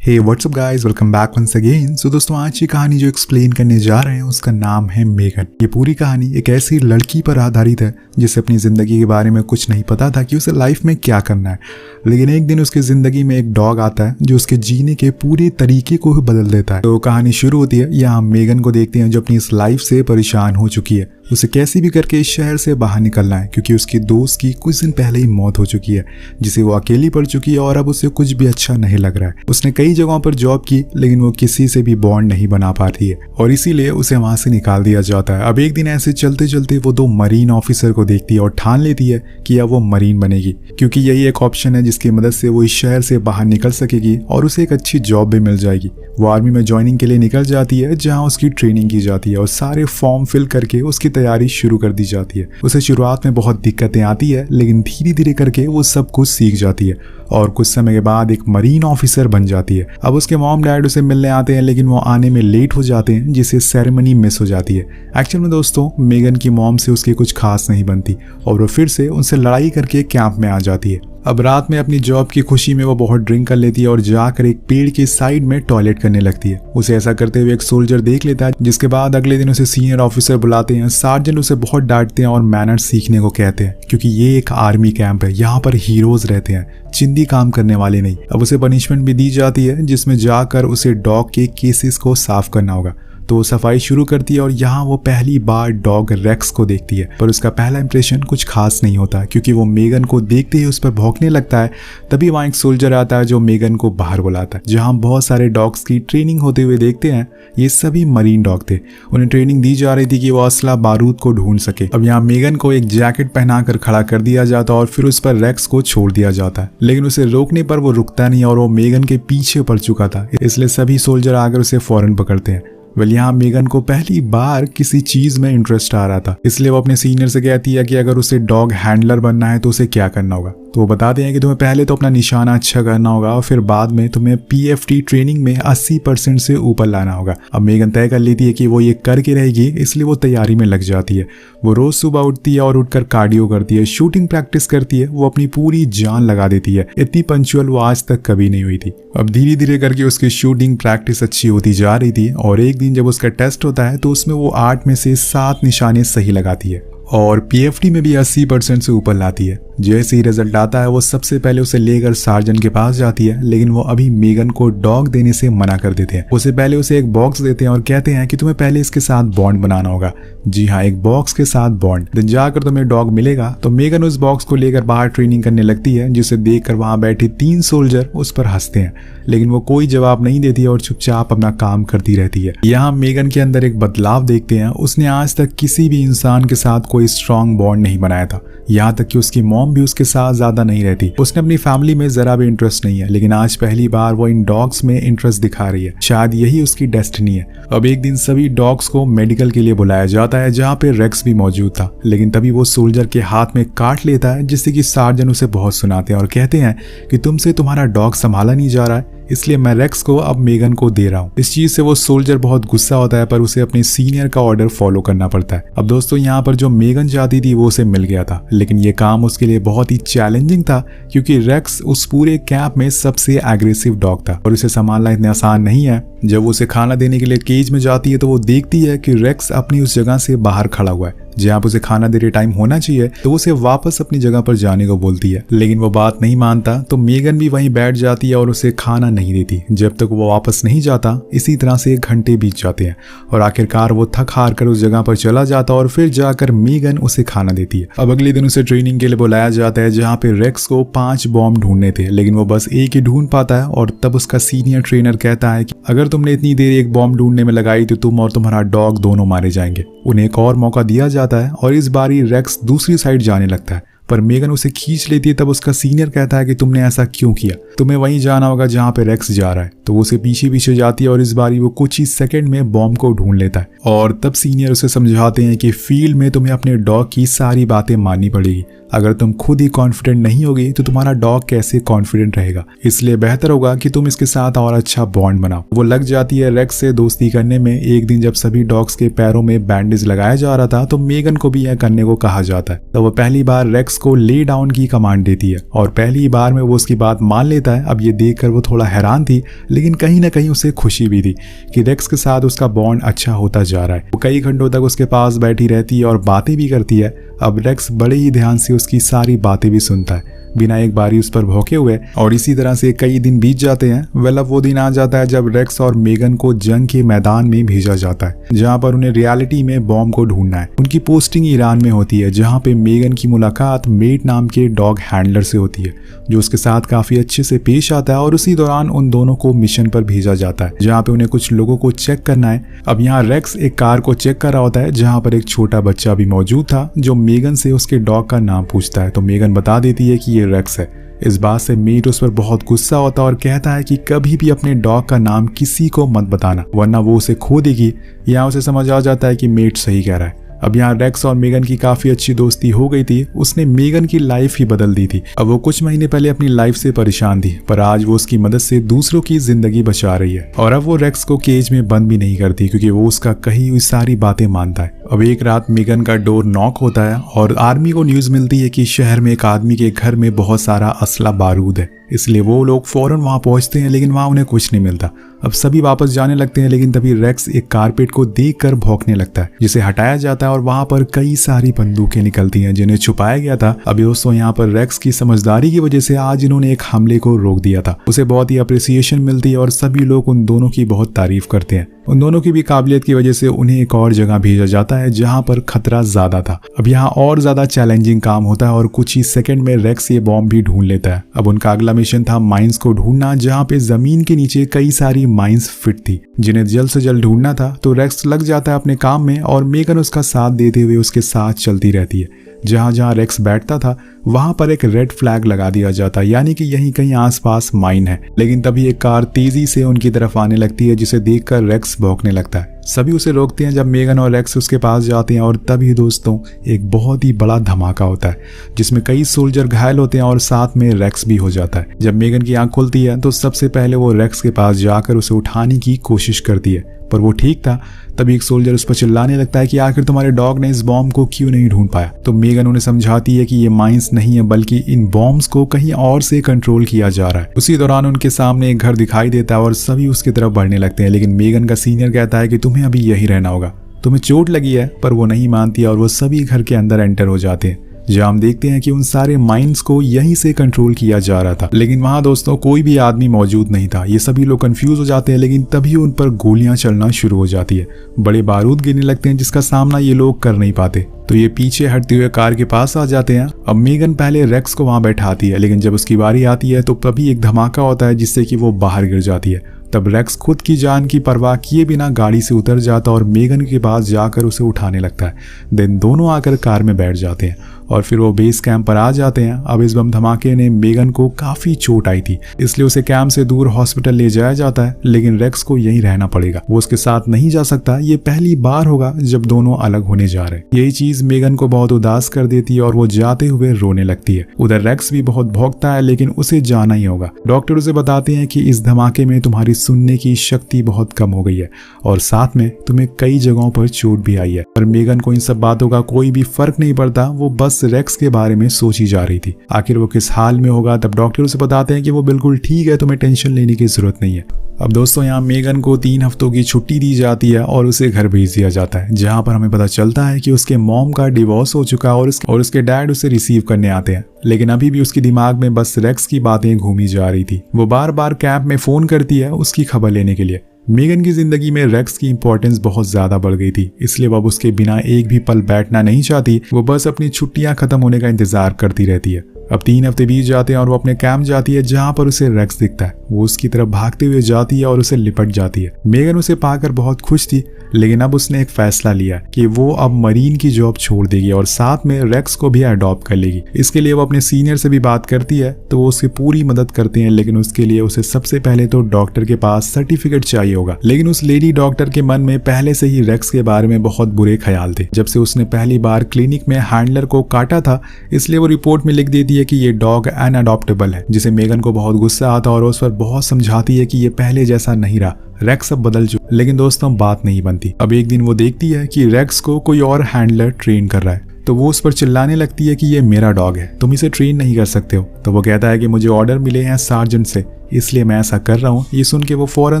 हे WhatsApp guys, welcome back once again. So दोस्तों, आज की कहानी जो एक्सप्लेन करने जा रहे हैं उसका नाम है मेगन। ये पूरी कहानी एक ऐसी लड़की पर आधारित है जिसे अपनी ज़िंदगी के बारे में कुछ नहीं पता था कि उसे लाइफ में क्या करना है, लेकिन एक दिन उसकी ज़िंदगी में एक डॉग आता है जो उसके जीने के पूरे तरीके को ही बदल देता है। तो कहानी शुरू होती है, यहाँ हम मेगन को देखते हैं जो अपनी इस लाइफ से परेशान हो चुकी है। उसे कैसे भी करके इस शहर से बाहर निकलना है क्योंकि उसकी दोस्त की कुछ दिन पहले ही मौत हो चुकी है जिसे वो अकेली पड़ चुकी है और अब उसे कुछ भी अच्छा नहीं लग रहा है। उसने कई जगहों पर जॉब की लेकिन वो किसी से भी बॉन्ड नहीं बना पाती है और इसीलिए उसे वहां से निकाल दिया जाता है। अब एक दिन ऐसे चलते चलते वो दो मरीन ऑफिसर को देखती है और ठान लेती है कि अब वो मरीन बनेगी क्योंकि यही एक ऑप्शन है जिसकी मदद से वो इस शहर से बाहर निकल सकेगी और उसे एक अच्छी जॉब भी मिल जाएगी। वो आर्मी में ज्वाइनिंग के लिए निकल जाती है जहाँ उसकी ट्रेनिंग की जाती है और सारे फॉर्म फिल करके उसकी तैयारी शुरू कर दी जाती है। उसे शुरुआत में बहुत दिक्कतें आती है लेकिन धीरे धीरे करके वो सब कुछ सीख जाती है और कुछ समय के बाद एक मरीन ऑफिसर बन जाती है। अब उसके मॉम डैड उसे मिलने आते हैं लेकिन वो आने में लेट हो जाते हैं जिससे सेरेमनी मिस हो जाती है। एक्चुअल में दोस्तों, मेगन की मॉम से उसकी कुछ खास नहीं बनती और वो फिर से उनसे लड़ाई करके कैंप में आ जाती है। अब रात में अपनी जॉब की खुशी में वो बहुत ड्रिंक कर लेती है और जाकर एक पेड़ के साइड में टॉयलेट करने लगती है। उसे ऐसा करते हुए एक सोल्जर देख लेता है जिसके बाद अगले दिन उसे सीनियर ऑफिसर बुलाते हैं। सार्जेंट उसे बहुत डांटते हैं और मैनर्स सीखने को कहते हैं क्योंकि ये एक आर्मी कैंप है, यहाँ पर हीरोज रहते हैं, चिंदी काम करने वाले नहीं। अब उसे पनिशमेंट भी दी जाती है जिसमें जाकर उसे डॉग के केसेस को साफ करना होगा। तो वो सफाई शुरू करती है और यहाँ वो पहली बार डॉग रेक्स को देखती है पर उसका पहला इंप्रेशन कुछ खास नहीं होता क्योंकि वो मेगन को देखते ही उस पर भौंकने लगता है। तभी वहाँ एक सोल्जर आता है जो मेगन को बाहर बुलाता है जहाँ बहुत सारे डॉग्स की ट्रेनिंग होते हुए देखते हैं। ये सभी मरीन डॉग थे, उन्हें ट्रेनिंग दी जा रही थी कि वो असला बारूद को ढूंढ सके। अब यहाँ मेगन को एक जैकेट पहनाकर खड़ा कर दिया जाता और फिर उस पर रेक्स को छोड़ दिया जाता है लेकिन उसे रोकने पर वो रुकता नहीं और वो मेगन के पीछे पड़ चुका था, इसलिए सभी सोल्जर आकर उसे फौरन पकड़ते हैं। यहाँ मेगन को पहली बार किसी चीज में इंटरेस्ट आ रहा था, इसलिए वो अपने सीनियर से कहती है कि अगर उसे डॉग हैंडलर बनना है तो उसे क्या करना होगा। तो वो बताते हैं कि तुम्हें पहले तो अपना निशाना अच्छा करना होगा और फिर बाद में तुम्हें PFT ट्रेनिंग में 80% से ऊपर लाना होगा। अब मेगन तय कर लेती है कि वो ये करके रहेगी, इसलिए वो तैयारी में लग जाती है। वो रोज सुबह उठती है और उठकर कार्डियो करती है, शूटिंग प्रैक्टिस करती है, वो अपनी पूरी जान लगा देती है। इतनी पंचुअल वो आज तक कभी नहीं हुई थी। अब धीरे धीरे करके उसकी शूटिंग प्रैक्टिस अच्छी होती जा रही थी और एक दिन जब उसका टेस्ट होता है तो उसमें वो 8 में से 7 निशाने सही लगाती है और PFT में भी 80% से ऊपर लाती है। जैसे ही रिजल्ट आता है वो सबसे पहले उसे लेकर सार्जेंट के पास जाती है लेकिन वो अभी मेगन को डॉग देने से मना कर देते हैं। उससे पहले उसे एक बॉक्स देते हैं और कहते हैं कि तुम्हें पहले इसके साथ बॉन्ड बनाना होगा। जी हाँ, एक बॉक्स के साथ बॉन्ड, दिन जाकर तुम्हें डॉग मिलेगा। तो मेगन उस बॉक्स को लेकर बाहर ट्रेनिंग करने लगती है जिसे देखकर वहां बैठे 3 सोल्जर उस पर हंसते हैं लेकिन वो कोई जवाब नहीं देती और चुपचाप अपना काम करती रहती है। यहाँ मेगन के अंदर एक बदलाव देखते हैं। उसने आज तक किसी भी इंसान के साथ कोई स्ट्रॉन्ग बॉन्ड नहीं बनाया था, यहाँ तक कि उसकी मॉम भी उसके साथ ज्यादा नहीं रहती। उसने अपनी फैमिली में जरा भी इंटरेस्ट नहीं है लेकिन आज पहली बार वो इन डॉग्स में इंटरेस्ट दिखा रही है। शायद यही उसकी डेस्टिनी है। अब एक दिन सभी डॉग्स को मेडिकल के लिए बुलाया जाता है जहाँ पे रेक्स भी मौजूद था लेकिन तभी वो सोल्जर के हाथ में काट लेता है जिससे कि सार्जेंट उसे बहुत सुनाते हैं और कहते हैं कि तुमसे तुम्हारा डॉग संभाला नहीं जा रहा है, इसलिए मैं रेक्स को अब मेगन को दे रहा हूँ। इस चीज से वो सोल्जर बहुत गुस्सा होता है पर उसे अपने सीनियर का ऑर्डर फॉलो करना पड़ता है। अब दोस्तों, यहाँ पर जो मेगन चाहती थी वो उसे मिल गया था लेकिन ये काम उसके लिए बहुत ही चैलेंजिंग था क्योंकि रेक्स उस पूरे कैंप में सबसे एग्रेसिव डॉग था और उसे संभालना इतना आसान नहीं है। जब वो उसे खाना देने के लिए केज में जाती है तो वो देखती है कि रेक्स अपनी उस जगह से बाहर खड़ा हुआ है जहाँ पर उसे खाना देने टाइम होना चाहिए, तो उसे वापस अपनी जगह पर जाने को बोलती है लेकिन वो बात नहीं मानता। तो मेगन भी वहीं बैठ जाती है और उसे खाना नहीं देती जब तक वो वापस नहीं जाता। इसी तरह से 1 घंटे बीत जाते हैं और आखिरकार वो थक हार कर उस जगह पर चला जाता और फिर जाकर मेगन उसे खाना देती है। अब अगले दिन उसे ट्रेनिंग के लिए बुलाया जाता है जहाँ पे रेक्स को 5 बॉम्ब ढूंढने थे लेकिन वो बस एक ही ढूंढ पाता है और तब उसका सीनियर ट्रेनर कहता है कि अगर तुमने इतनी देर एक बॉम्ब ढूंढने में लगाई तो तुम और तुम्हारा डॉग दोनों मारे जाएंगे। उन्हें एक और मौका दिया जाता है और इस बारी रेक्स दूसरी साइड जाने लगता है पर मेगन उसे खींच लेती है। तब उसका सीनियर कहता है कि तुमने ऐसा क्यों किया, तुम्हें वहीं जाना होगा जहाँ पे रेक्स जा रहा है। तो वो उसे पीछे पीछे जाती है और इस बारी वो कुछ ही सेकंड में बॉम्ब को ढूंढ लेता है और तब सीनियर उसे समझाते हैं कि फील्ड में तुम्हें अपने डॉग की सारी बातें माननी पड़ेगी। अगर तुम खुद ही कॉन्फिडेंट नहीं होगी तो तुम्हारा डॉग कैसे कॉन्फिडेंट रहेगा, इसलिए बेहतर होगा कि तुम इसके साथ और अच्छा बॉन्ड बनाओ। वो लग जाती है रेक्स से दोस्ती करने में। एक दिन जब सभी डॉग्स के पैरों में बैंडेज लगाया जा रहा था तो मेगन को भी यह करने को कहा जाता है। तो वो पहली बार रेक्स को ले डाउन की कमांड देती है और पहली बार में वो उसकी बात मान लेता है। अब ये देखकर वो थोड़ा हैरान थी, लेकिन कहीं ना कहीं उसे खुशी भी थी कि रेक्स के साथ उसका बॉन्ड अच्छा होता जा रहा है। वो कई घंटों तक उसके पास बैठी रहती है और बातें भी करती है। अब रेक्स बड़े ही ध्यान से उसकी सारी बातें भी सुनता है, बिना एक बारी उस पर भौंके हुए। और इसी तरह से कई दिन बीत जाते हैं। वेल अब वो दिन आ जाता है जब रेक्स और मेगन को जंग के मैदान में भेजा जाता है, जहां पर उन्हें रियलिटी में बॉम्ब को ढूंढना है। उनकी पोस्टिंग ईरान में होती है, जहां पे मेगन की मुलाकात मेट नाम के डॉग हैंडलर से होती है, जो उसके साथ काफी अच्छे से पेश आता है। और उसी दौरान उन दोनों को मिशन पर भेजा जाता है, जहाँ पे उन्हें कुछ लोगों को चेक करना है। अब यहाँ रेक्स एक कार को चेक कर रहा होता है, जहाँ पर एक छोटा बच्चा भी मौजूद था, जो मेगन से उसके डॉग का नाम पूछता है। तो मेगन बता देती है कि ये रेक्स है। इस बात से मीट उस पर बहुत गुस्सा होता है और कहता है कि कभी भी अपने डॉग का नाम किसी को मत बताना, वरना वो उसे खो देगी। यहाँ उसे समझ आ जाता है कि मीट सही कह रहा है। अब यहाँ रेक्स और मेगन की काफी अच्छी दोस्ती हो गई थी। उसने मेगन की लाइफ ही बदल दी थी। अब वो कुछ महीने पहले अपनी लाइफ से परेशान थी, पर आज वो उसकी मदद से दूसरों की जिंदगी बचा रही है। और अब वो रेक्स को केज में बंद भी नहीं करती, क्योंकि वो उसका कही हुई सारी बातें मानता है। अब एक रात मेगन का डोर नॉक होता है और आर्मी को न्यूज मिलती है कि शहर में एक आदमी के घर में बहुत सारा असला बारूद है। इसलिए वो लोग फौरन वहां पहुंचते हैं, लेकिन वहां उन्हें कुछ नहीं मिलता। अब सभी वापस जाने लगते हैं, लेकिन तभी रेक्स एक कारपेट को देखकर भौंकने लगता है, जिसे हटाया जाता है और वहां पर कई सारी बंदूकें निकलती हैं, जिन्हें छुपाया गया था। अभी दोस्तों यहाँ पर रेक्स की समझदारी की वजह से आज इन्होंने एक हमले को रोक दिया था। उसे बहुत ही अप्रिसिएशन मिलती है और सभी लोग उन दोनों की बहुत तारीफ करते हैं। उन दोनों की भी काबिलियत की वजह से उन्हें एक और जगह भेजा जाता है, जहां पर खतरा ज्यादा था। अब यहाँ और ज्यादा चैलेंजिंग काम होता है और कुछ ही सेकंड में रेक्स ये बॉम्ब भी ढूंढ लेता है। अब उनका अगला मिशन था माइंस को ढूंढना, जहां पे जमीन के नीचे कई सारी माइंस फिट थी, जिन्हें जल्द से जल्द ढूंढना था। तो रेक्स लग जाता है अपने काम में और मेगन उसका साथ देते हुए उसके साथ चलती रहती है। जहां जहां रेक्स बैठता था वहां पर एक रेड फ्लैग लगा दिया जाता है, यानी कि यहीं कहीं आसपास माइन है। लेकिन तभी एक कार तेजी से उनकी तरफ आने लगती है, जिसे देखकर रेक्स भौंकने लगता है। सभी उसे रोकते हैं जब मेगन और रेक्स उसके पास जाते हैं और तभी दोस्तों एक बहुत ही बड़ा धमाका होता है, जिसमें कई सोल्जर घायल होते हैं और साथ में रेक्स भी हो जाता है। जब मेगन की आंख खुलती है तो सबसे पहले वो रेक्स के पास जाकर उसे उठाने की कोशिश करती है, पर वो ठीक था। तभी एक सोल्जर उस पर चिल्लाने लगता है कि आखिर तुम्हारे डॉग ने इस बॉम्ब को क्यों नहीं ढूंढ पाया। तो मेगन उन्हें समझाती है कि ये माइंस नहीं है, बल्कि इन बॉम्ब्स को कहीं और से कंट्रोल किया जा रहा है। उसी दौरान उनके सामने एक घर दिखाई देता है और सभी उसकी तरफ बढ़ने लगते हैं, लेकिन मेगन का सीनियर कहता है कि तुम्हें अभी यही रहना होगा, तुम्हें चोट लगी है। पर वो नहीं मानती और वो सभी घर के अंदर एंटर हो जाते हैं, जहाँ हम देखते हैं कि उन सारे माइंस को यहीं से कंट्रोल किया जा रहा था। लेकिन वहां दोस्तों कोई भी आदमी मौजूद नहीं था। ये सभी लोग कंफ्यूज हो जाते हैं, लेकिन तभी उन पर गोलियां चलना शुरू हो जाती है। बड़े बारूद गिरने लगते हैं, जिसका सामना ये लोग कर नहीं पाते। तो ये पीछे हटते हुए कार के पास आ जाते हैं। अब मेगन पहले रेक्स को वहां बैठाती है, लेकिन जब उसकी बारी आती है तो तभी एक धमाका होता है, जिससे कि वो बाहर गिर जाती है। तब रेक्स खुद की जान की परवाह किए बिना गाड़ी से उतर जाता और मेगन के पास जाकर उसे उठाने लगता है। देन दोनों आकर कार में बैठ जाते हैं और फिर वो बेस कैंप पर आ जाते हैं। अब इस बम धमाके ने मेगन को काफी चोट आई थी, इसलिए उसे कैंप से दूर हॉस्पिटल ले जाया जाता है, लेकिन रेक्स को यहीं रहना पड़ेगा। वो उसके साथ नहीं जा सकता। ये पहली बार होगा जब दोनों अलग होने जा रहे हैं। यही चीज मेगन को बहुत उदास कर देती है और वो जाते हुए रोने लगती है। उधर रेक्स भी बहुत भौंकता है, लेकिन उसे जाना ही होगा। डॉक्टर उसे बताते हैं कि इस धमाके में तुम्हारी सुनने की शक्ति बहुत कम हो गई है और साथ में तुम्हें कई जगहों पर चोट भी आई है। पर मेगन को इन सब बातों का कोई भी फर्क नहीं पड़ता। वो बस रेक्स के बारे में सोची जा रही थी, आखिर वो किस हाल में होगा। तब डॉक्टर उसे बताते हैं कि वो बिल्कुल ठीक है, तुम्हें टेंशन लेने की जरूरत नहीं है। अब दोस्तों यहाँ मेगन को 3 हफ्तों की छुट्टी दी जाती है और उसे घर भेज दिया जाता है, जहाँ पर हमें पता चलता है कि उसके मॉम का डिवोर्स हो चुका है और उसके डैड उसे रिसीव करने आते हैं। लेकिन अभी भी उसके दिमाग में बस रेक्स की बातें घूमी जा रही थी। वो बार बार कैंप में फोन करती है उसकी खबर लेने के लिए। मेगन की जिंदगी में रेक्स की इंपॉर्टेंस बहुत ज्यादा बढ़ गई थी, इसलिए वो अब उसके बिना एक भी पल बैठना नहीं चाहती। वो बस अपनी छुट्टियां खत्म होने का इंतजार करती रहती है। अब 3 हफ्ते बीत जाते हैं और वो अपने कैंप जाती है, जहां पर उसे रेक्स दिखता है। वो उसकी तरफ भागते हुए जाती है और उसे लिपट जाती है। मेगन उसे पाकर बहुत खुश थी, लेकिन अब उसने एक फैसला लिया कि वो अब मरीन की जॉब छोड़ देगी और साथ में रेक्स को भी अडॉप्ट कर लेगी। इसके लिए वो अपने सीनियर से भी बात करती है, तो वो उसकी पूरी मदद करते हैं, लेकिन उसके लिए उसे सबसे पहले तो डॉक्टर के पास सर्टिफिकेट चाहिए होगा। लेकिन उस लेडी डॉक्टर के मन में पहले से ही रेक्स के बारे में बहुत बुरे ख्याल थे। जब से उसने पहली बार क्लिनिक में हैंडलर को काटा था, इसलिए वो रिपोर्ट में लिख देती है कि ये डॉग अनअडॉप्टेबल है, जिसे मेगन को बहुत गुस्सा आता और उस पर बहुत समझाती है कि ये पहले जैसा नहीं रहा, रेक्स अब बदल चुका। लेकिन दोस्तों बात नहीं बनती। अब एक दिन वो देखती है कि रेक्स को कोई और हैंडलर ट्रेन कर रहा है, तो वो उस पर चिल्लाने लगती है कि ये मेरा डॉग है, तुम इसे ट्रेन नहीं कर सकते हो। तो वो कहता है कि मुझे ऑर्डर मिले हैं सार्जेंट से, इसलिए मैं ऐसा कर रहा हूँ। ये सुन के वो फौरन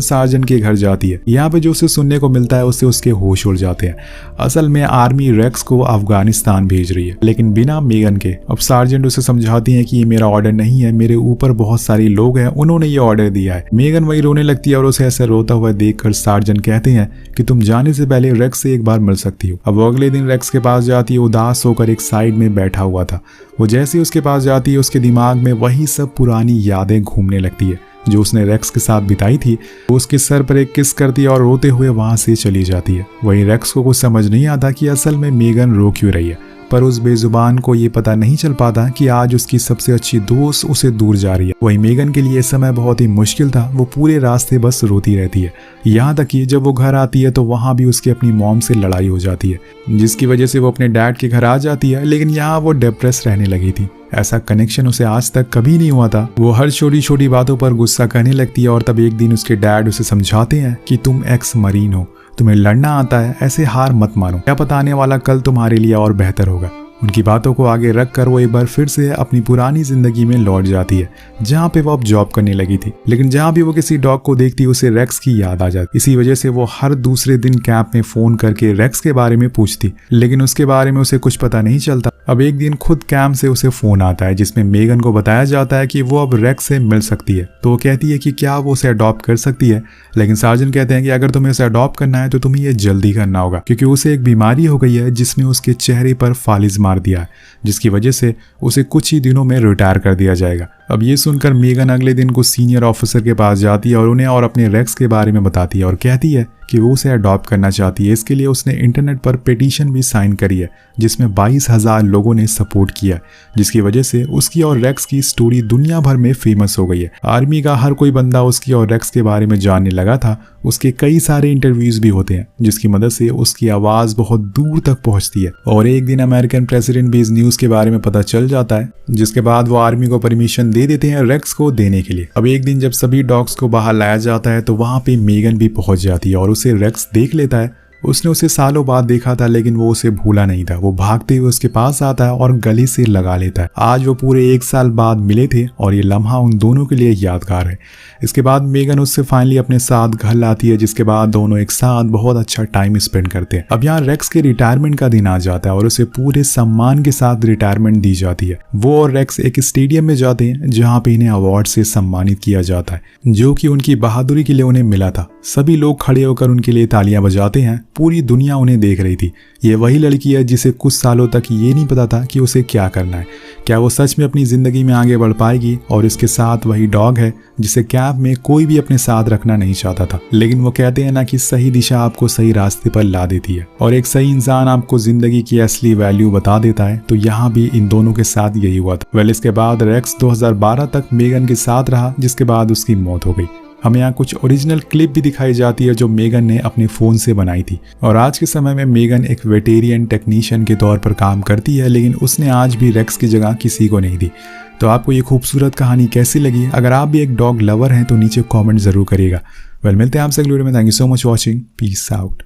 सार्जेंट के घर जाती है। यहाँ पे जो उसे सुनने को मिलता है उससे उसके होश उड़ जाते हैं। असल में आर्मी रेक्स को अफगानिस्तान भेज रही है, लेकिन बिना मेगन के। अब सार्जेंट उसे समझाती है कि ये मेरा ऑर्डर नहीं है, मेरे ऊपर बहुत सारे लोग हैं, उन्होंने ये ऑर्डर दिया है। मेगन वही रोने लगती है और उसे ऐसे रोता हुआ देखकर सार्जेंट कहते हैं कि तुम जाने से पहले रेक्स से एक बार मिल सकती हो। अब वो अगले दिन रेक्स के पास जाती है, उदास होकर एक साइड में बैठा हुआ था। वो जैसे ही उसके पास जाती है उसके दिमाग में वही सब पुरानी यादें घूमने लगती है जो उसने रेक्स के साथ बिताई थी। वो उसके सर पर एक किस करती है और रोते हुए वहां से चली जाती है। वहीं रेक्स को कुछ समझ नहीं आता कि असल में मेगन रो क्यों रही है, पर उस बेजुबान को ये पता नहीं चल पाता कि आज उसकी सबसे अच्छी दोस्त उसे दूर जा रही है। वहीं मेगन के लिए समय बहुत ही मुश्किल था। वो पूरे रास्ते बस रोती रहती है, यहाँ तक कि जब वो घर आती है तो वहाँ भी उसकी अपनी मॉम से लड़ाई हो जाती है, जिसकी वजह से वो अपने डैड के घर आ जाती है। लेकिन यहाँ वो डिप्रेस रहने लगी थी। ऐसा कनेक्शन उसे आज तक कभी नहीं हुआ था। वो हर छोटी छोटी बातों पर गुस्सा करने लगती है और तब एक दिन उसके डैड उसे समझाते हैं कि तुम एक्स मरीन हो, तुम्हें लड़ना आता है, ऐसे हार मत मानो, क्या पता आने वाला कल तुम्हारे लिए और बेहतर होगा। उनकी बातों को आगे रखकर वो एक बार फिर से अपनी पुरानी जिंदगी में लौट जाती है, जहाँ पे वो अब जॉब करने लगी थी। लेकिन जहाँ भी वो किसी डॉग को देखती उसे रेक्स की याद आ जाती। इसी वजह से वो हर दूसरे दिन कैंप में फोन करके रेक्स के बारे में पूछती, लेकिन उसके बारे में उसे कुछ पता नहीं चलता। अब एक दिन खुद कैंप से उसे फोन आता है जिसमें मेगन को बताया जाता है कि वो अब रेक्स से मिल सकती है। तो वो कहती है कि क्या वो उसे अडॉप्ट कर सकती है, लेकिन सार्जेंट कहते हैं कि अगर तुम्हें उसे अडॉप्ट करना है तो तुम्हें ये जल्दी करना होगा, क्योंकि उसे एक बीमारी हो गई है जिसमें उसके चेहरे पर फालिज मार दिया है, जिसकी वजह से उसे कुछ ही दिनों में रिटायर कर दिया जाएगा। अब ये सुनकर मेगन अगले दिन को सीनियर ऑफिसर के पास जाती है और उन्हें और अपने रेक्स के बारे में बताती है और कहती है कि वो उसे अडॉप्ट करना चाहती है। इसके लिए उसने इंटरनेट पर पिटीशन भी साइन करी है जिसमें 22,000 लोगों ने सपोर्ट किया, जिसकी वजह से उसकी और रेक्स की स्टोरी दुनिया भर में फेमस हो गई है। आर्मी का हर कोई बंदा उसकी और रेक्स के बारे में जानने लगा था। उसके कई सारे इंटरव्यूज भी होते हैं जिसकी मदद से उसकी आवाज बहुत दूर तक पहुंचती है। और एक दिन अमेरिकन प्रेसिडेंट भी इस न्यूज के बारे में पता चल जाता है, जिसके बाद वो आर्मी को परमिशन दे देते हैं रेक्स को देने के लिए। अब एक दिन जब सभी डॉग्स को बाहर लाया जाता है तो वहां पे मेगन भी पहुंच जाती है और उसे रेक्स देख लेता है। उसने उसे सालों बाद देखा था लेकिन वो उसे भूला नहीं था। वो भागते हुए उसके पास आता है और गले से लगा लेता है। आज वो पूरे 1 साल बाद मिले थे और ये लम्हा उन दोनों के लिए यादगार है। इसके बाद मेगन उससे फाइनली अपने साथ घर लाती है, जिसके बाद दोनों एक साथ बहुत अच्छा टाइम स्पेंड करते हैं। अब यहाँ रेक्स के रिटायरमेंट का दिन आ जाता है और उसे पूरे सम्मान के साथ रिटायरमेंट दी जाती है। वो और रेक्स एक स्टेडियम में जाते हैं जहाँ पे इन्हें अवार्ड से सम्मानित किया जाता है, जो कि उनकी बहादुरी के लिए उन्हें मिला था। सभी लोग खड़े होकर उनके लिए तालियां बजाते हैं। पूरी दुनिया उन्हें देख रही थी। ये वही लड़की है जिसे कुछ सालों तक ये नहीं पता था कि उसे क्या करना है। क्या वो सच में अपनी जिंदगी में आगे बढ़ पाएगी? और इसके साथ वही डॉग है जिसे कैंप में कोई भी अपने साथ रखना नहीं चाहता था। लेकिन वो कहते हैं ना कि सही दिशा आपको सही रास्ते पर ला देती है और एक सही इंसान आपको जिंदगी की असली वैल्यू बता देता है। तो यहाँ भी इन दोनों के साथ यही हुआ था। इसके बाद रेक्स 2012 तक मेगन के साथ रहा, जिसके बाद उसकी मौत हो गई। हमें यहाँ कुछ ओरिजिनल क्लिप भी दिखाई जाती है जो मेगन ने अपने फोन से बनाई थी। और आज के समय में मेगन एक वेटेरियन टेक्नीशियन के तौर पर काम करती है, लेकिन उसने आज भी रेक्स की जगह किसी को नहीं दी। तो आपको ये खूबसूरत कहानी कैसी लगी? अगर आप भी एक डॉग लवर हैं तो नीचे कमेंट जरूर करिएगा। मिलते हैं आपसे अगली वीडियो में। Thank you so much watching. Peace out.